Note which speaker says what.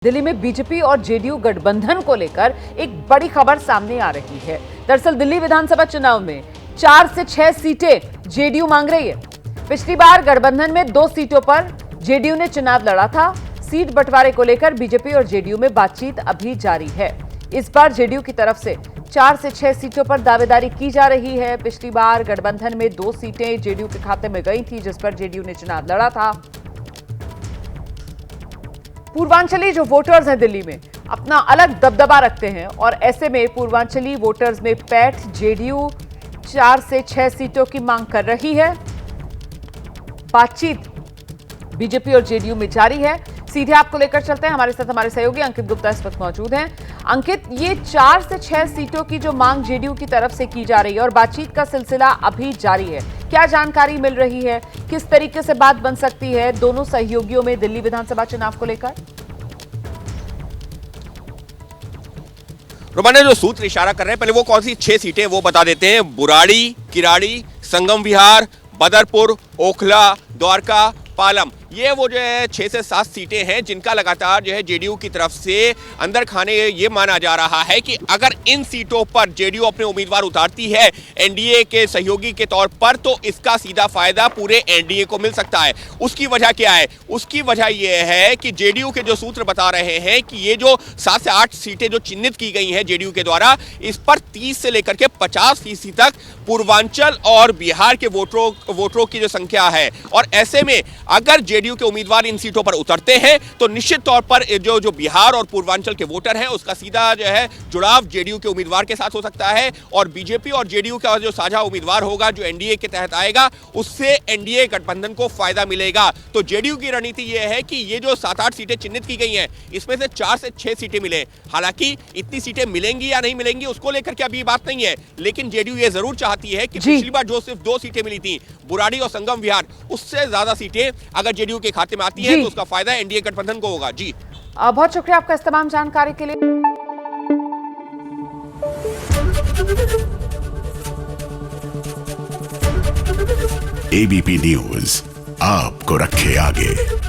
Speaker 1: दिल्ली में बीजेपी और जेडीयू गठबंधन को लेकर एक बड़ी खबर सामने आ रही है। दरअसल दिल्ली विधानसभा चुनाव में 4 से 6 सीटें जेडीयू मांग रही है। पिछली बार गठबंधन में 2 सीटों पर जेडीयू ने चुनाव लड़ा था। सीट बंटवारे को लेकर बीजेपी और जेडीयू में बातचीत अभी जारी है। इस बार जेडीयू की तरफ से 4 से 6 सीटों पर दावेदारी की जा रही है। पिछली बार गठबंधन में 2 सीटें जेडीयू के खाते में गई थी, जिस पर जेडीयू ने चुनाव लड़ा था। पूर्वांचली जो वोटर्स हैं दिल्ली में अपना अलग दबदबा रखते हैं और ऐसे में पूर्वांचली वोटर्स में पैठ जेडीयू 4 से 6 सीटों की मांग कर रही है। बातचीत बीजेपी और जेडीयू में जारी है। सीधे आपको लेकर चलते हैं, हमारे साथ हमारे सहयोगी अंकित गुप्ता इस वक्त मौजूद हैं। अंकित, ये 4 से 6 सीटों की जो मांग जेडीयू की तरफ से की जा रही है और बातचीत का सिलसिला अभी जारी है, क्या जानकारी मिल रही है? किस तरीके से बात बन सकती है दोनों सहयोगियों में दिल्ली विधानसभा चुनाव को लेकर?
Speaker 2: रोमाना जो सूत्र इशारा कर रहे हैं, पहले वो कौन सी 6 सीटें वो बता देते हैं। बुराड़ी, किराड़ी, संगम विहार, बदरपुर, ओखला, द्वारका, पालम, ये वो जो है 6 से 7 सीटें हैं जिनका लगातार जो है जेडीयू की तरफ से अंदर खाने ये माना जा रहा है कि अगर इन सीटों पर जेडीयू अपने उम्मीदवार उतारती है एनडीए के सहयोगी के तौर पर, तो इसका सीधा फायदा पूरे एनडीए को मिल सकता है। उसकी वजह क्या है? उसकी वजह यह है कि जेडीयू के जो सूत्र बता रहे हैं कि ये जो 7 से 8 सीटें जो चिन्हित की गई हैं जेडीयू के द्वारा, इस पर 30 से लेकर के 50% तक पूर्वांचल और बिहार के वोटरों की जो संख्या है, और ऐसे में अगर जेडीयू के उम्मीदवार इन सीटों पर उतरते हैं तो निश्चित तौर पर जो बिहार और पूर्वांचल के वोटर हैं उसका सीधा जो है जुड़ाव जेडीयू के उम्मीदवार के साथ हो सकता है, और बीजेपी और जेडीयू का जो साझा उम्मीदवार होगा जो एनडीए के तहत आएगा, उससे एनडीए गठबंधन को फायदा मिलेगा। तो जेडीयू की रणनीति यह है कि ये जो 7-8 सीटें चिन्हित की गई हैं, इसमें से 4 से 6 सीटें मिले। हालांकि इतनी सीटें मिलेंगी या नहीं मिलेंगी उसको लेकर के अभी बात नहीं है, लेकिन जेडीयू ये जरूर चाहती है कि पिछली बार जो सिर्फ 2 सीटें मिली थी, बुराड़ी और संगम विहार, उससे ज्यादा सीटें अगर जेडीयू के खाते में आती है तो उसका फायदा एनडीए गठबंधन को होगा। जी
Speaker 1: बहुत शुक्रिया आपका इस तमाम जानकारी के लिए।
Speaker 3: एबीपी न्यूज आपको रखे आगे।